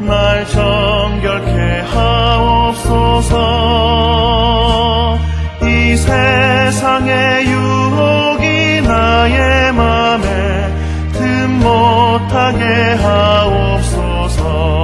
날 정결케 하옵소서. 이 세상의 유혹이 나의 맘에 틈 못하게 하옵소서.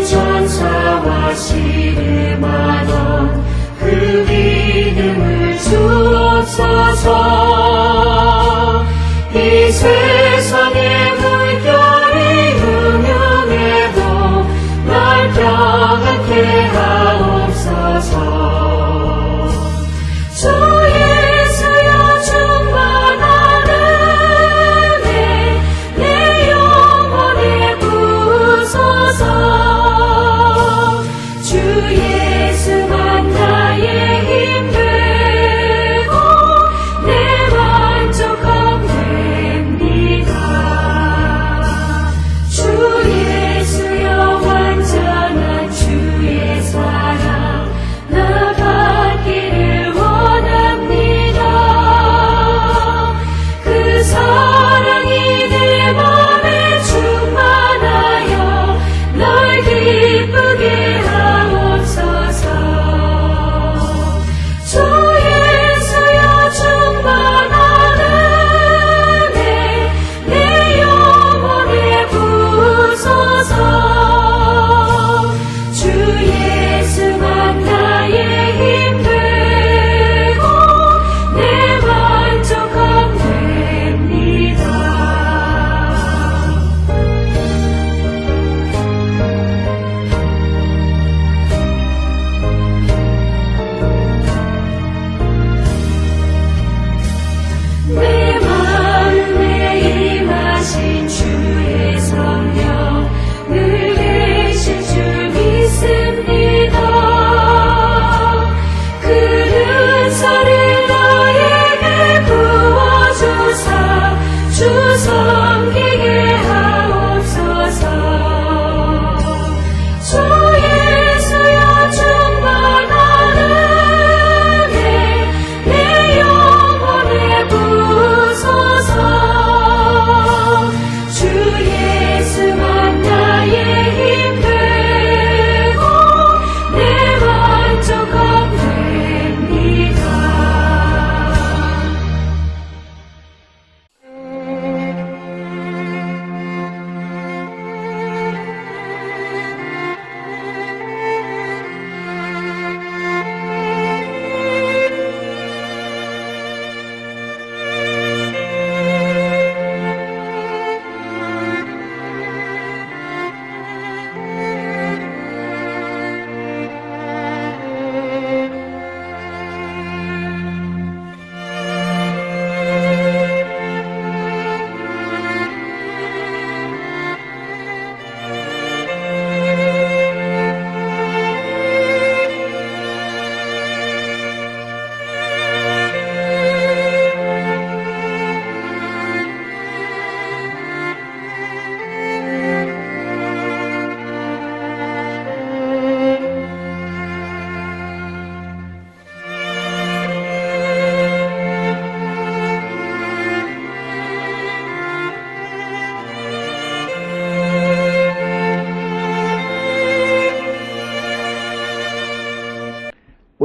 천사와 시름하던 그 믿음을 주옵소서. 이 세상의 물결이 음흉해도 날 평안케 하옵소서. 주 예수여 충만한 은혜 내 영혼에 부소서.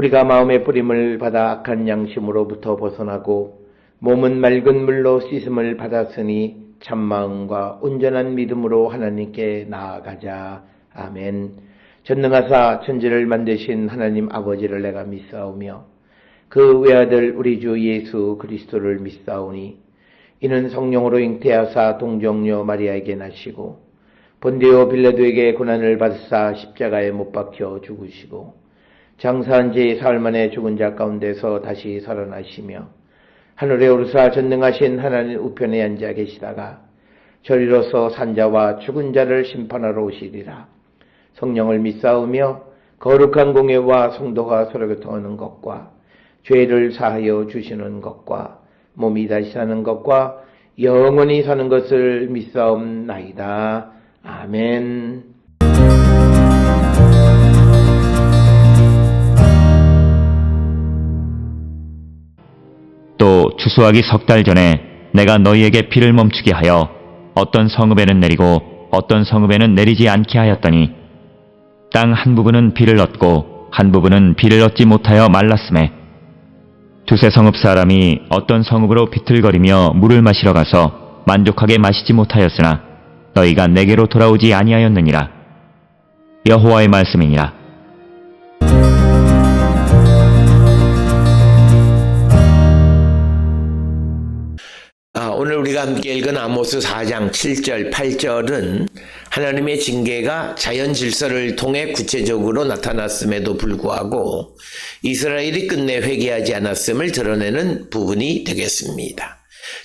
우리가 마음의 뿌림을 받아 악한 양심으로부터 벗어나고 몸은 맑은 물로 씻음을 받았으니 참마음과 온전한 믿음으로 하나님께 나아가자. 아멘. 전능하사 천지를 만드신 하나님 아버지를 내가 믿사오며 그 외아들 우리 주 예수 그리스도를 믿사오니 이는 성령으로 잉태하사 동정녀 마리아에게 나시고 본디오 빌라도에게 고난을 받으사 십자가에 못 박혀 죽으시고 장사한 지 사흘 만에 죽은 자 가운데서 다시 살아나시며 하늘에 오르사 전능하신 하나님 우편에 앉아 계시다가 저리로서 산자와 죽은 자를 심판하러 오시리라. 성령을 믿사오며 거룩한 공예와 성도가 서로 교통하는 것과 죄를 사하여 주시는 것과 몸이 다시 사는 것과 영원히 사는 것을 믿사옵나이다. 아멘. 또 추수하기 석 달 전에 내가 너희에게 비를 멈추게 하여 어떤 성읍에는 내리고 어떤 성읍에는 내리지 않게 하였더니 땅 한 부분은 비를 얻고 한 부분은 비를 얻지 못하여 말랐음에 두세 성읍 사람이 어떤 성읍으로 비틀거리며 물을 마시러 가서 만족하게 마시지 못하였으나 너희가 내게로 돌아오지 아니하였느니라. 여호와의 말씀이니라. 오늘 우리가 함께 읽은 아모스 4장 7절, 8절은 하나님의 징계가 자연 질서를 통해 구체적으로 나타났음에도 불구하고 이스라엘이 끝내 회개하지 않았음을 드러내는 부분이 되겠습니다.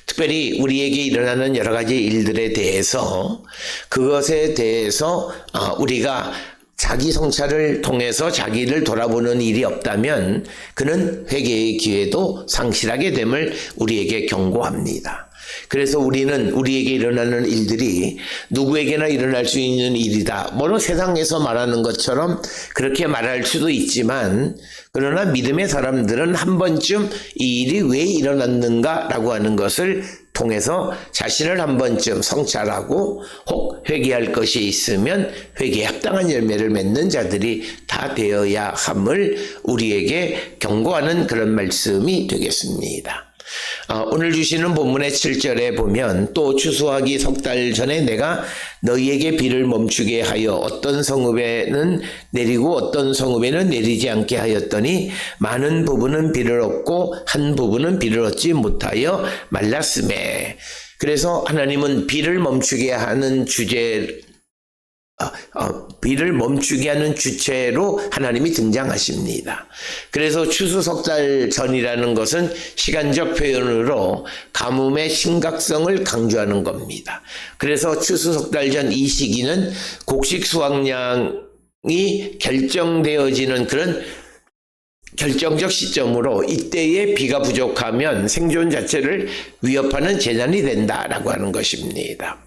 특별히 우리에게 일어나는 여러 가지 일들에 대해서 그것에 대해서 우리가 자기 성찰을 통해서 자기를 돌아보는 일이 없다면 그는 회개의 기회도 상실하게 됨을 우리에게 경고합니다. 그래서 우리는 우리에게 일어나는 일들이 누구에게나 일어날 수 있는 일이다. 물론 세상에서 말하는 것처럼 그렇게 말할 수도 있지만 그러나 믿음의 사람들은 한 번쯤 이 일이 왜 일어났는가라고 하는 것을 통해서 자신을 한 번쯤 성찰하고 혹 회개할 것이 있으면 회개에 합당한 열매를 맺는 자들이 다 되어야 함을 우리에게 경고하는 그런 말씀이 되겠습니다. 오늘 주시는 본문의 7절에 보면 또 추수하기 석 달 전에 내가 너희에게 비를 멈추게 하여 어떤 성읍에는 내리고 어떤 성읍에는 내리지 않게 하였더니 많은 부분은 비를 얻고 한 부분은 비를 얻지 못하여 말랐음에. 그래서 하나님은 비를 멈추게 하는 비를 멈추게 하는 주체로 하나님이 등장하십니다. 그래서 추수 석 달 전이라는 것은 시간적 표현으로 가뭄의 심각성을 강조하는 겁니다. 그래서 추수 석 달 전 이 시기는 곡식 수확량이 결정되어지는 그런 결정적 시점으로 이때에 비가 부족하면 생존 자체를 위협하는 재난이 된다라고 하는 것입니다.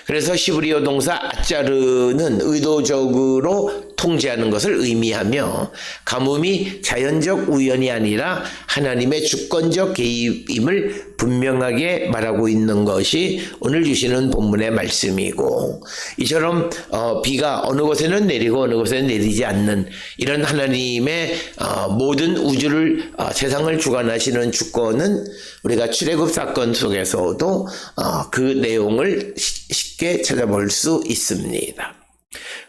그래서 히브리어 동사 아짜르는 의도적으로 통제하는 것을 의미하며 가뭄이 자연적 우연이 아니라 하나님의 주권적 개입임을 분명하게 말하고 있는 것이 오늘 주시는 본문의 말씀이고, 이처럼 비가 어느 곳에는 내리고 어느 곳에는 내리지 않는 이런 하나님의 모든 우주를 세상을 주관하시는 주권은 우리가 출애굽 사건 속에서도 그 내용을 쉽게 찾아볼 수 있습니다.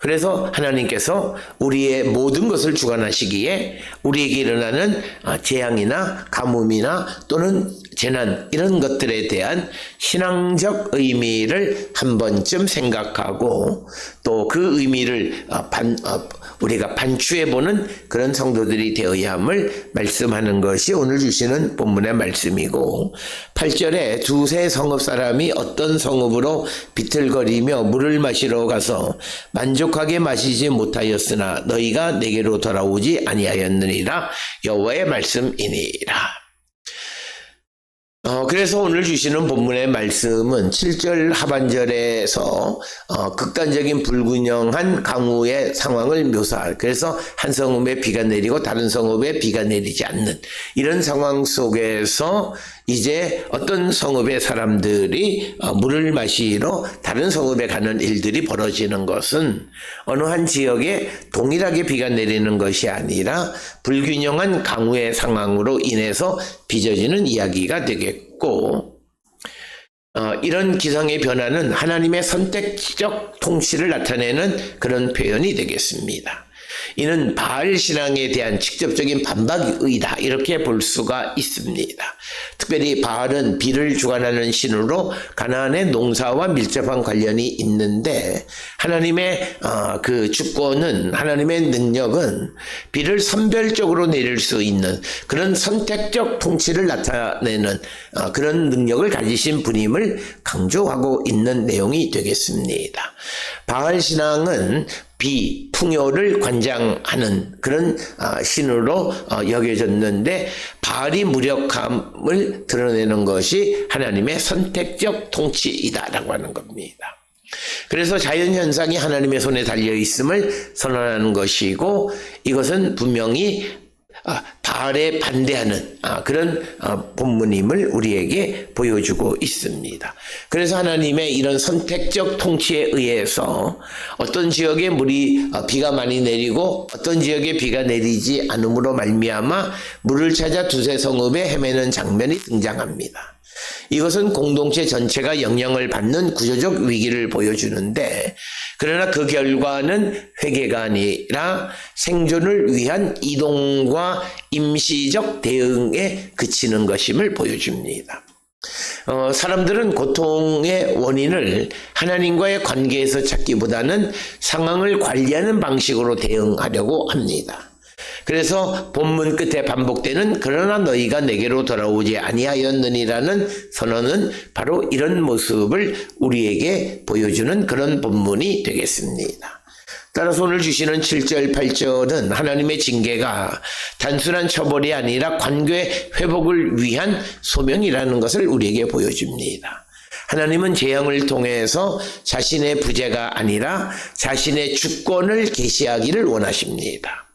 그래서 하나님께서 우리의 모든 것을 주관하시기에 우리에게 일어나는 재앙이나 가뭄이나 또는 재난 이런 것들에 대한 신앙적 의미를 한 번쯤 생각하고 또 그 의미를 우리가 반추해보는 그런 성도들이 되어야 함을 말씀하는 것이 오늘 주시는 본문의 말씀이고, 8절에 두세 성읍 사람이 어떤 성읍으로 비틀거리며 물을 마시러 가서 만족하게 마시지 못하였으나 너희가 내게로 돌아오지 아니하였느니라. 여호와의 말씀이니라. 그래서 오늘 주시는 본문의 말씀은 7절 하반절에서 극단적인 불균형한 강우의 상황을 그래서 한 성읍에 비가 내리고 다른 성읍에 비가 내리지 않는 이런 상황 속에서 이제 어떤 성읍의 사람들이 물을 마시러 다른 성읍에 가는 일들이 벌어지는 것은 어느 한 지역에 동일하게 비가 내리는 것이 아니라 불균형한 강우의 상황으로 인해서 빚어지는 이야기가 되겠고, 이런 기상의 변화는 하나님의 선택적 통치를 나타내는 그런 표현이 되겠습니다. 이는 바알 신앙에 대한 직접적인 반박이다 이렇게 볼 수가 있습니다. 특별히 바알은 비를 주관하는 신으로 가나안의 농사와 밀접한 관련이 있는데 하나님의 그 주권은, 하나님의 능력은 비를 선별적으로 내릴 수 있는 그런 선택적 통치를 나타내는 그런 능력을 가지신 분임을 강조하고 있는 내용이 되겠습니다. 바알 신앙은 비, 풍요를 관장하는 그런 신으로 여겨졌는데 바알이 무력함을 드러내는 것이 하나님의 선택적 통치이다라고 하는 겁니다. 그래서 자연현상이 하나님의 손에 달려있음을 선언하는 것이고 이것은 분명히 바알에 반대하는 그런 본문임을 우리에게 보여주고 있습니다. 그래서 하나님의 이런 선택적 통치에 의해서 어떤 지역에 비가 많이 내리고 어떤 지역에 비가 내리지 않음으로 말미암아 물을 찾아 두세 성읍에 헤매는 장면이 등장합니다. 이것은 공동체 전체가 영향을 받는 구조적 위기를 보여주는데 그러나 그 결과는 회개가 아니라 생존을 위한 이동과 임시적 대응에 그치는 것임을 보여줍니다. 사람들은 고통의 원인을 하나님과의 관계에서 찾기보다는 상황을 관리하는 방식으로 대응하려고 합니다. 그래서 본문 끝에 반복되는 그러나 너희가 내게로 돌아오지 아니하였느니라는 선언은 바로 이런 모습을 우리에게 보여주는 그런 본문이 되겠습니다. 따라서 오늘 주시는 7절, 8절은 하나님의 징계가 단순한 처벌이 아니라 관계 회복을 위한 소명이라는 것을 우리에게 보여줍니다. 하나님은 재앙을 통해서 자신의 부재가 아니라 자신의 주권을 계시하기를 원하십니다.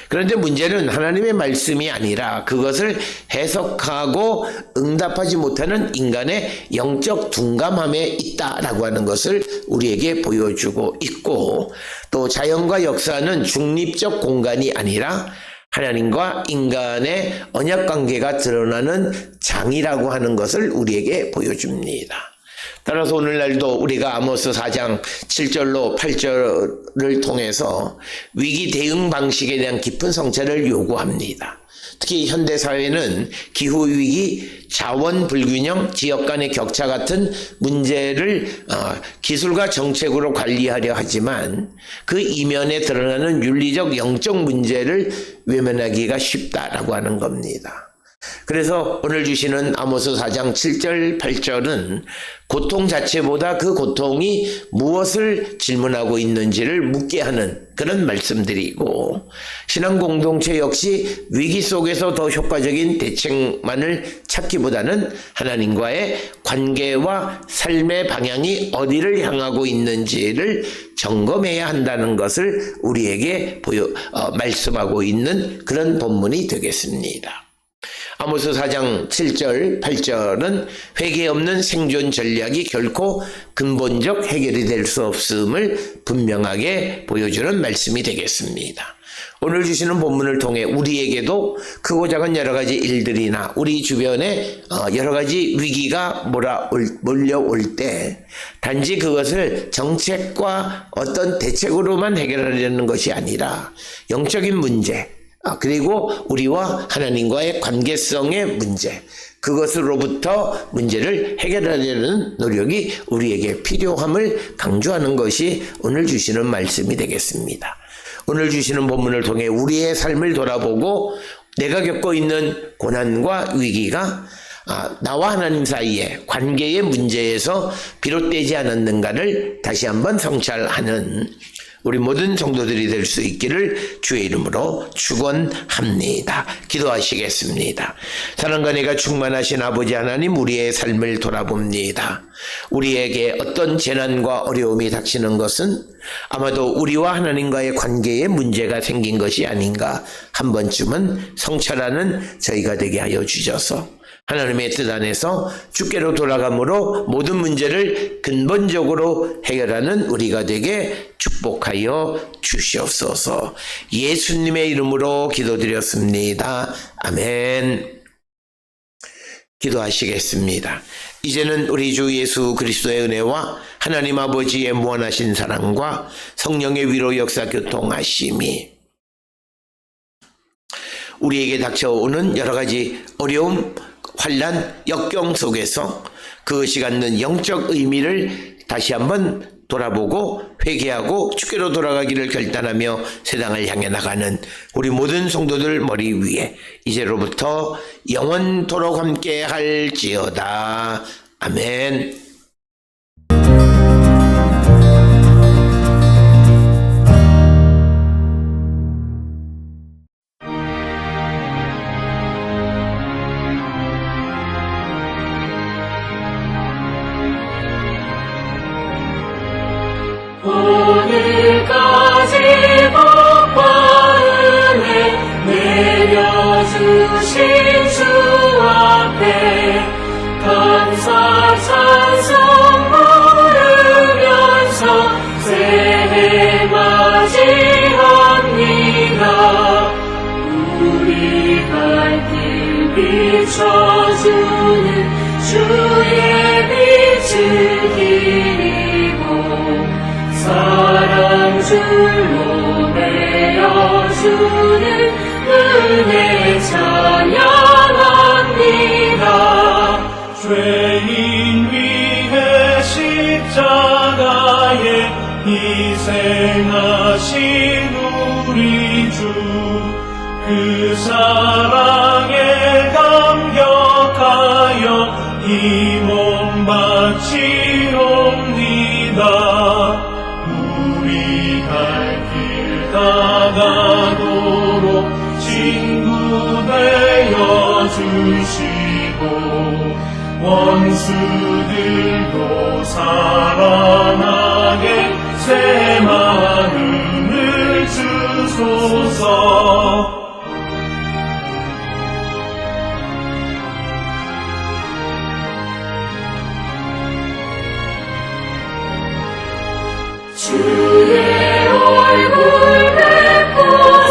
그런데 문제는 하나님의 말씀이 아니라 그것을 해석하고 응답하지 못하는 인간의 영적 둔감함에 있다라고 하는 것을 우리에게 보여주고 있고 또 자연과 역사는 중립적 공간이 아니라 하나님과 인간의 언약관계가 드러나는 장이라고 하는 것을 우리에게 보여줍니다. 따라서 오늘날도 우리가 아모스 4장 7절로 8절을 통해서 위기 대응 방식에 대한 깊은 성찰을 요구합니다. 특히 현대사회는 기후위기, 자원 불균형, 지역 간의 격차 같은 문제를 기술과 정책으로 관리하려 하지만 그 이면에 드러나는 윤리적 영적 문제를 외면하기가 쉽다라고 하는 겁니다. 그래서 오늘 주시는 아모스 4장 7절 8절은 고통 자체보다 그 고통이 무엇을 질문하고 있는지를 묻게 하는 그런 말씀들이고 신앙 공동체 역시 위기 속에서 더 효과적인 대책만을 찾기보다는 하나님과의 관계와 삶의 방향이 어디를 향하고 있는지를 점검해야 한다는 것을 우리에게 말씀하고 있는 그런 본문이 되겠습니다. 아모스 4장 7절 8절은 회개 없는 생존 전략이 결코 근본적 해결이 될 수 없음을 분명하게 보여주는 말씀이 되겠습니다. 오늘 주시는 본문을 통해 우리에게도 크고 작은 여러 가지 일들이나 우리 주변에 여러 가지 위기가 몰려올 때 단지 그것을 정책과 어떤 대책으로만 해결하려는 것이 아니라 영적인 문제 그리고 우리와 하나님과의 관계성의 문제 그것으로부터 문제를 해결하려는 노력이 우리에게 필요함을 강조하는 것이 오늘 주시는 말씀이 되겠습니다. 오늘 주시는 본문을 통해 우리의 삶을 돌아보고 내가 겪고 있는 고난과 위기가 나와 하나님 사이의 관계의 문제에서 비롯되지 않았는가를 다시 한번 성찰하는 우리 모든 성도들이 될 수 있기를 주의 이름으로 축원합니다. 기도하시겠습니다. 사랑과 은혜가 충만하신 아버지 하나님, 우리의 삶을 돌아봅니다. 우리에게 어떤 재난과 어려움이 닥치는 것은 아마도 우리와 하나님과의 관계에 문제가 생긴 것이 아닌가 한 번쯤은 성찰하는 저희가 되게 하여 주셔서 하나님의 뜻 안에서 주께로 돌아감으로 모든 문제를 근본적으로 해결하는 우리가 되게 축복하여 주시옵소서. 예수님의 이름으로 기도드렸습니다. 아멘. 기도하시겠습니다. 이제는 우리 주 예수 그리스도의 은혜와 하나님 아버지의 무한하신 사랑과 성령의 위로 역사 교통하심이 우리에게 닥쳐오는 여러 가지 어려움, 환난, 역경 속에서 그것이 갖는 영적 의미를 다시 한번 돌아보고 회개하고 주께로 돌아가기를 결단하며 세상을 향해 나가는 우리 모든 성도들 머리 위에 이제로부터 영원토록 함께 할지어다. 아멘. 살려주신 주 앞에 감사 찬송 부르면서 새해 맞이합니다. 우리 갈 길 비춰주는 주의 빛을 기리고 사랑 줄로 내어주는 은혜 찬양합니다. 죄인 위해 십자가에 희생하신 우리 주 그 사랑에 감격하여 이 몸 바치옵니다. 우리 갈 길 다가도록 친구 되어 주시고 원수들도 사랑하게 새 마음을 주소서. 주의 얼굴 뵙고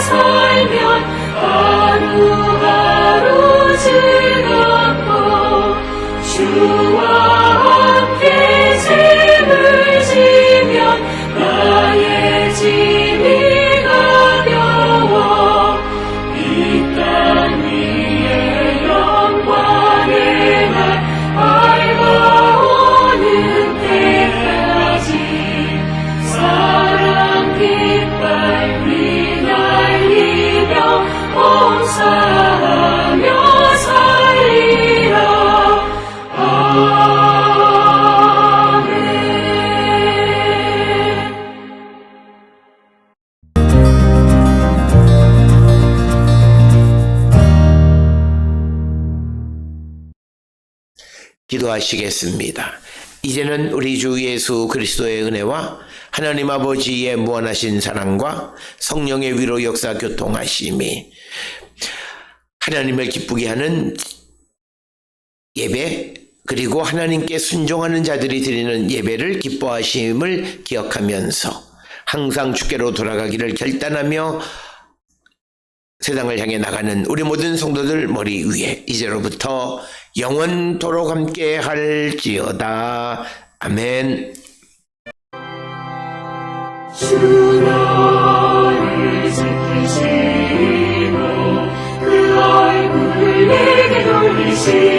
살면 하루하루 즐겁고 주와 함께 짐을 지면 나의 짐이 가벼워 이 땅 위에 영광의 날 밝아오는 때까지 사랑 깃발 휘날리며 봉사하며 살리라. 아멘. 기도하시겠습니다. 이제는 우리 주 예수 그리스도의 은혜와 하나님 아버지의 무한하신 사랑과 성령의 위로 역사 교통하심이 하나님을 기쁘게 하는 예배 그리고 하나님께 순종하는 자들이 드리는 예배를 기뻐하심을 기억하면서 항상 주께로 돌아가기를 결단하며 세상을 향해 나가는 우리 모든 성도들 머리 위에 이제로부터 영원토록 함께 할지어다. 아멘. 주 너를 지키시고 그 얼굴을 내게 돌리시고